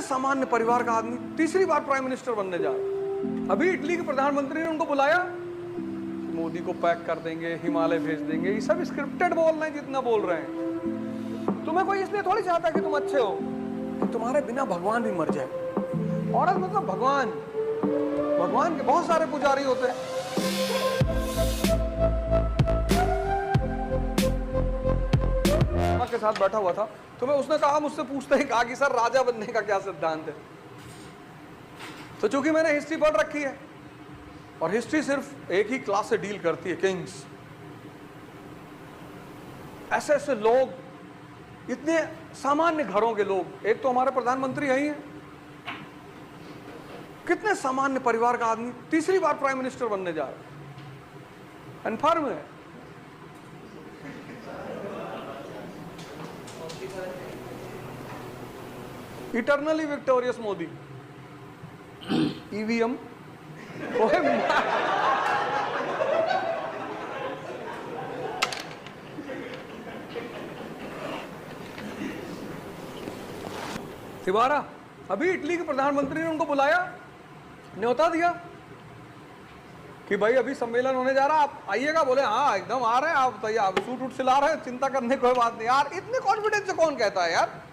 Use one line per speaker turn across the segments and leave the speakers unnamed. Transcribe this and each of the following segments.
सामान्य परिवार का आदमी तीसरी बार प्राइम मिनिस्टर बनने जा रहा है। अभी इटली के प्रधानमंत्री ने उनको बुलाया, मोदी को पैक कर देंगे, हिमालय भेज देंगे। ये सब स्क्रिप्टेड बोल रहे हैं जितना बोल रहे हैं। तुम्हें कोई इसलिए थोड़ी चाहता कि तुम अच्छे हो कि तुम्हारे बिना भगवान भी मर जाए। औरत मतलब भगवान, भगवान के बहुत सारे पुजारी होते हैं। के साथ बैठा हुआ था तो मैं उसने कहा, मुझसे पूछते ही कहा कि सर राजा बनने का क्या सिद्धांत है। तो चूंकि मैंने हिस्ट्री पढ़ रखी है और हिस्ट्री सिर्फ एक ही क्लास से डील करती है, किंग्स। ऐसे ऐसे लोग, इतने सामान्य घरों के लोग। एक तो हमारे प्रधानमंत्री यही हैं, कितने सामान्य परिवार का आदमी तीसरी बार प्राइम मिनिस्टर बनने जा रहा है, कन्फर्म है। Eternally victorious Modi. ईवीएम तिवारा, अभी इटली के प्रधानमंत्री ने उनको बुलाया, न्योता दिया कि भाई अभी सम्मेलन होने जा रहा है, आप आइएगा। बोले हाँ एकदम आ रहे हैं, आप बताइए, आप सूट उट सिला रहे हैं, चिंता करने की कोई बात नहीं। यार इतने कॉन्फिडेंस से कौन कहता है यार।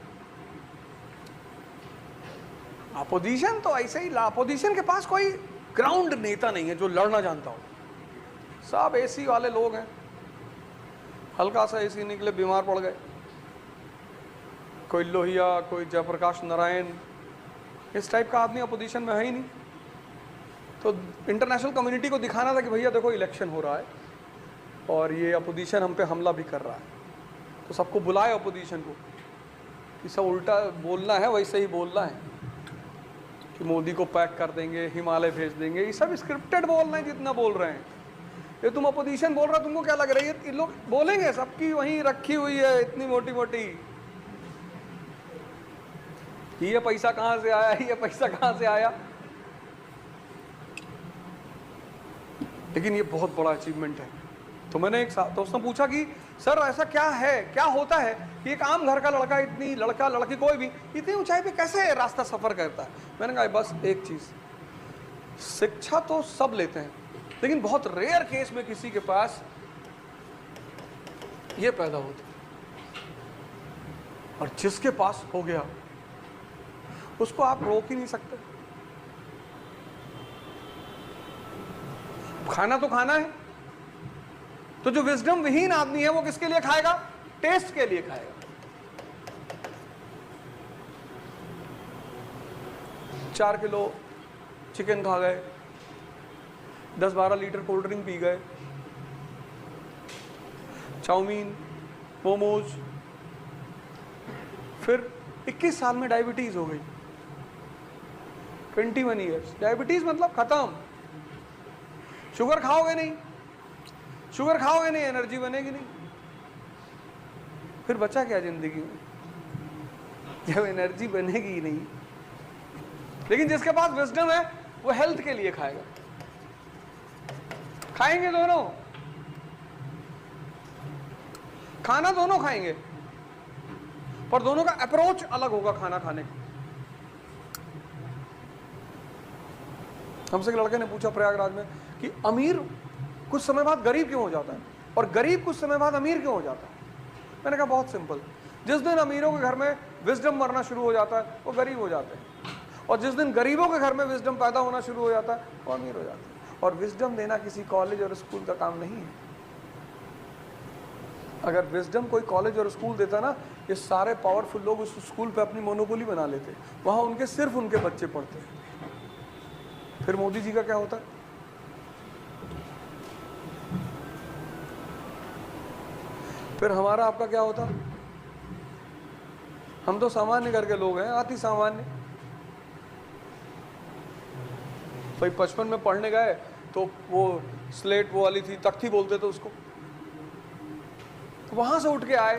अपोजिशन तो ऐसे ही, अपोजिशन के पास कोई ग्राउंड नेता नहीं है जो लड़ना जानता हो। सब एसी वाले लोग हैं, हल्का सा एसी निकले बीमार पड़ गए। कोई लोहिया, कोई जयप्रकाश नारायण, इस टाइप का आदमी अपोजिशन में है ही नहीं। तो इंटरनेशनल कम्युनिटी को दिखाना था कि भैया देखो इलेक्शन हो रहा है और ये अपोजिशन हम पे हमला भी कर रहा है। तो सबको बुलाए अपोजिशन को कि सब उल्टा बोलना है, वैसे ही बोलना है कि मोदी को पैक कर देंगे, हिमालय भेज देंगे। ये सब स्क्रिप्टेड बोल रहे हैं जितना बोल रहे हैं। ये तुम अपोजिशन बोल रहे हो, तुमको क्या लग रही है ये लोग बोलेंगे? सबकी वहीं रखी हुई है इतनी मोटी मोटी, ये पैसा कहाँ से आया, ये पैसा कहाँ से आया। लेकिन ये बहुत बड़ा अचीवमेंट है। तो मैंने एक तो उसने पूछा कि सर ऐसा क्या है, क्या होता है कि एक आम घर का लड़का, इतनी लड़का लड़की कोई भी इतनी ऊंचाई पे कैसे रास्ता सफर करता है। मैंने कहा बस एक चीज, शिक्षा तो सब लेते हैं लेकिन बहुत रेयर केस में किसी के पास ये पैदा होता है, और जिसके पास हो गया उसको आप रोक ही नहीं सकते। खाना तो खाना है, तो जो विजडम विहीन आदमी है वो किसके लिए खाएगा? टेस्ट के लिए खाएगा। चार किलो चिकन खा गए, 10-12 लीटर कोल्ड ड्रिंक पी गए, चाउमीन, मोमोज, फिर 21 साल में डायबिटीज हो गई। 21 ईयर्स डायबिटीज मतलब खत्म। शुगर खाओगे नहीं, शुगर खाओगे नहीं, एनर्जी बनेगी नहीं, फिर बचा क्या जिंदगी में जब एनर्जी बनेगी ही नहीं। लेकिन जिसके पास विजडम है वो हेल्थ के लिए खाएगा। खाएंगे दोनों, खाना दोनों खाएंगे, पर दोनों का अप्रोच अलग होगा खाना खाने का। हमसे एक लड़के ने पूछा प्रयागराज में कि अमीर कुछ समय बाद गरीब क्यों हो जाता है और गरीब कुछ समय बाद अमीर क्यों हो जाता है। मैंने कहा बहुत सिंपल, जिस दिन अमीरों के घर में विजडम मरना शुरू हो जाता है वो गरीब हो जाते हैं, और जिस दिन गरीबों के घर में विजडम पैदा होना शुरू हो जाता है वो अमीर हो जाते हैं। और विजडम देना किसी कॉलेज और स्कूल का काम नहीं है। अगर विजडम कोई कॉलेज और स्कूल देता ना, ये सारे पावरफुल लोग उस स्कूल पे अपनी मोनोपोली बना लेते, वहां उनके सिर्फ उनके बच्चे पढ़ते हैं। फिर मोदी जी का क्या होता है? फिर हमारा आपका क्या होता? हम तो सामान्य घर के लोग हैं, अति सामान्य। भाई 55 में पढ़ने गए तो वो स्लेट वो वाली थी, तख्ती बोलते थे उसको, तो वहां से उठ के आए,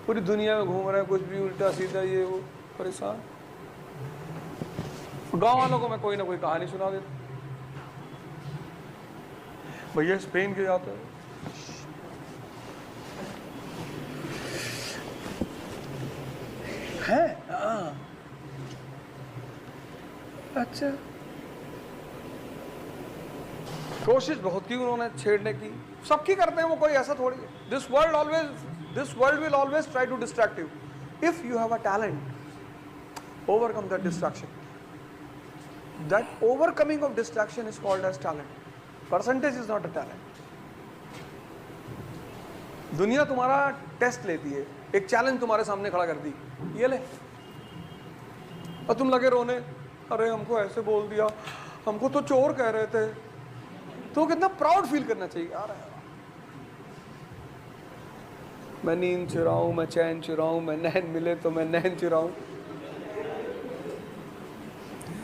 पूरी दुनिया में घूम रहे हैं, कुछ भी उल्टा सीधा ये वो, परेशान। गांव वालों को मैं कोई ना कोई कहानी सुना देता, भैया स्पेन के जाते हैं, है। हाँ, अच्छा, कोशिश बहुत की उन्होंने छेड़ने की, सबकी करते हैं वो, कोई ऐसा थोड़ी। This world will always try to distract you. If you have a talent, overcome that distraction. That overcoming of distraction is called as talent. Percentage is not a talent. दुनिया तुम्हारा टेस्ट लेती है, एक चैलेंज तुम्हारे सामने खड़ा कर दी, ये ले, और तुम लगे रोने, अरे हमको ऐसे बोल दिया, हमको तो चोर कह रहे थे। तो कितना प्राउड फील करना चाहिए यार, मैं नींद चुराऊं, मैं चैन चुराऊं, मैं नैन मिले तो मैं नैन चुराऊं,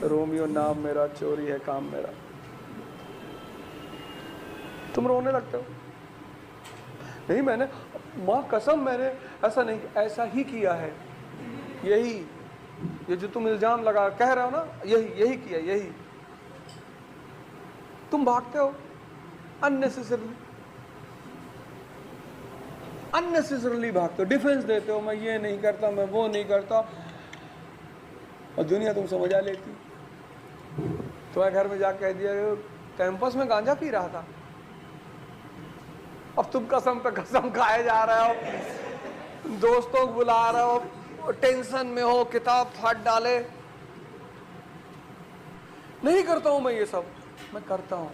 रोमियो नाम मेरा, चोरी है काम मेरा। तुम रोने लगते हो, नहीं मैंने, माँ कसम मैंने ऐसा नहीं, ऐसा ही किया है, यही, ये जो तुम इल्जाम लगा कह रहे हो ना, यही किया, यही। तुम भागते हो अननेसेसरली भागते हो, डिफेंस देते हो, मैं ये नहीं करता, मैं वो नहीं करता, और दुनिया तुम समझ आ लेती। तुम्हारे घर में जाकर कह दिया कैंपस में गांजा पी रहा था, अब तुम कसम पे कसम खाए जा रहे हो, दोस्तों को बुला रहे हो, टेंशन में हो, किताब फाड़ डाले। नहीं करता हूं मैं ये सब, मैं करता हूं।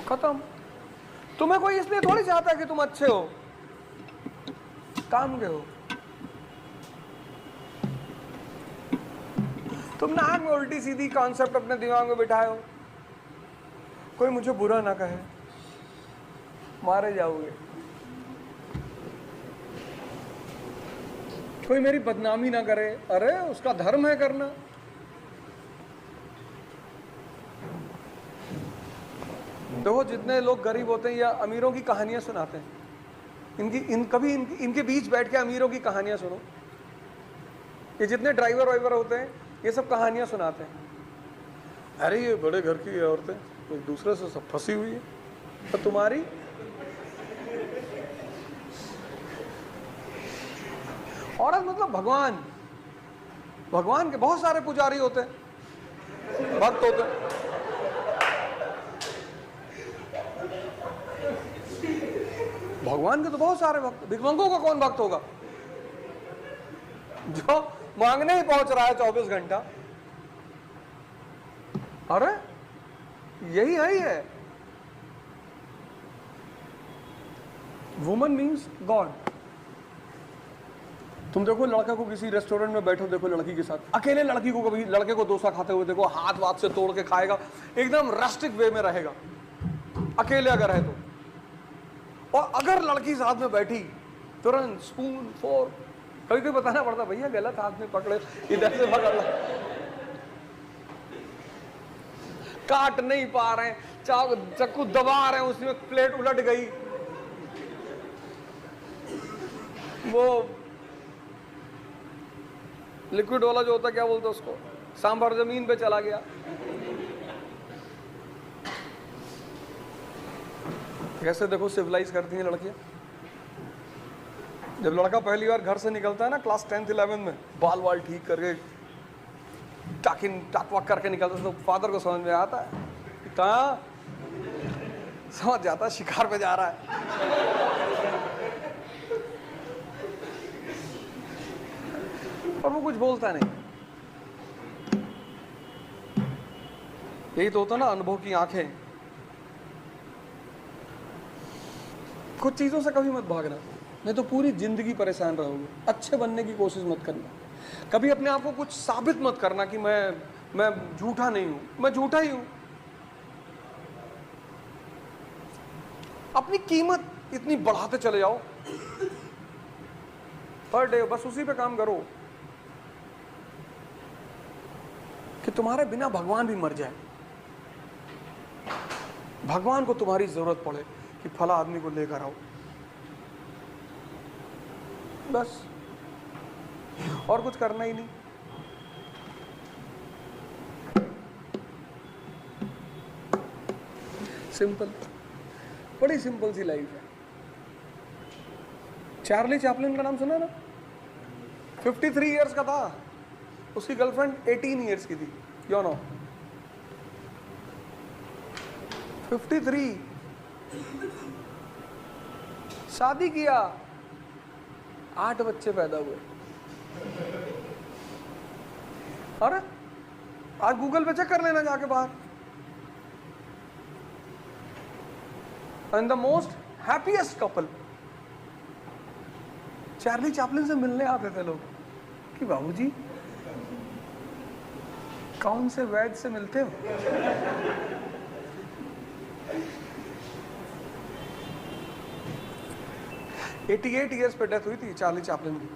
खत्म। तुम्हें कोई इसलिए थोड़ी चाहता है कि तुम अच्छे हो, काम के हो। तुम नाक में उल्टी सीधी कॉन्सेप्ट अपने दिमाग में बिठाए हो, कोई मुझे बुरा ना कहे, मारे जाओगे, कोई मेरी बदनामी ना करे, अरे उसका धर्म है करना। देखो जितने लोग गरीब होते हैं या अमीरों की कहानियां सुनाते हैं, कभी इनके बीच बैठ के अमीरों की कहानियां सुनो। ये जितने ड्राइवर वाइवर होते हैं ये सब कहानियां सुनाते हैं, अरे ये बड़े घर की औरतें एक दूसरे से सब फंसी हुई है, तो तुम्हारी औरत मतलब भगवान के बहुत सारे पुजारी होते हैं, भक्त होते हैं। भगवान के तो बहुत सारे भक्त, भिखमंगों का कौन भक्त होगा जो मांगने ही पहुंच रहा है 24 घंटा। अरे यही है वुमन मीन्स गॉड। तुम देखो लड़का को किसी रेस्टोरेंट में बैठो, देखो लड़की के साथ, अकेले लड़की को कभी लड़के को डोसा खाते हुए देखो, हाथ वाथ से तोड़ के खाएगा, एकदम रस्टिक वे में रहेगा, अकेले अगर है तो। और अगर लड़की साथ में बैठी, तुरंत स्पून फोर्क, कभी कभी बताना पड़ता, भैया गलत हाथ में पकड़े, इधर से पकड़ लो, काट नहीं पा रहे, चाकू दबा रहे हैं, उसमें प्लेट उलट गई, वो लिक्विड वाला जो होता है क्या बोलते हैं उसको, सांभर जमीन पे चला गया। कैसे देखो सिविलाइज करती हैं लड़कियां। जब लड़का पहली बार घर से निकलता है ना, क्लास 10th 11th में, बाल वाल ठीक करके टाक वाक करके निकलता है, तो फादर को समझ में आता है, कहाँ समझ जाता है शिकार पे जा रहा है। और वो कुछ बोलता नहीं। यही तो होता ना अनुभव की आंखें। कुछ चीजों से कभी मत भागना, नहीं तो पूरी जिंदगी परेशान रहोगे। अच्छे बनने की कोशिश मत करना, कभी अपने आप को कुछ साबित मत करना कि मैं झूठा नहीं हूं, मैं झूठा ही हूं। अपनी कीमत इतनी बढ़ाते चले जाओ पर डे, बस उसी पे काम करो कि तुम्हारे बिना भगवान भी मर जाए, भगवान को तुम्हारी जरूरत पड़े कि फला आदमी को लेकर आओ, बस, और कुछ करना ही नहीं। सिंपल, बड़ी सिंपल सी लाइफ है। चार्ली चैपलिन का नाम सुना ना? 53 इयर्स का था, उसकी गर्लफ्रेंड 18 इयर्स की थी, यू नो 53, शादी किया, 8 बच्चे पैदा हुए। अरे आज गूगल पे चेक कर लेना जाके बाहर। And the most happiest couple, Charlie Chaplin से मिलने आते थे लोग कि बाबूजी कौन से वैद्य से मिलते हो? एटी 88 ईयर्स पे डेथ हुई थी चार्ली चैपलिन की।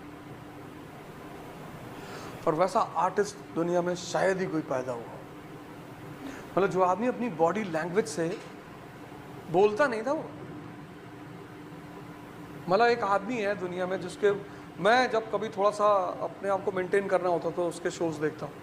और वैसा आर्टिस्ट दुनिया में शायद ही कोई पैदा हुआ, मतलब जो आदमी अपनी बॉडी लैंग्वेज से बोलता नहीं था वो। मतलब एक आदमी है दुनिया में जिसके, मैं जब कभी थोड़ा सा अपने आप को मेंटेन करना होता तो उसके शोज देखता हूँ,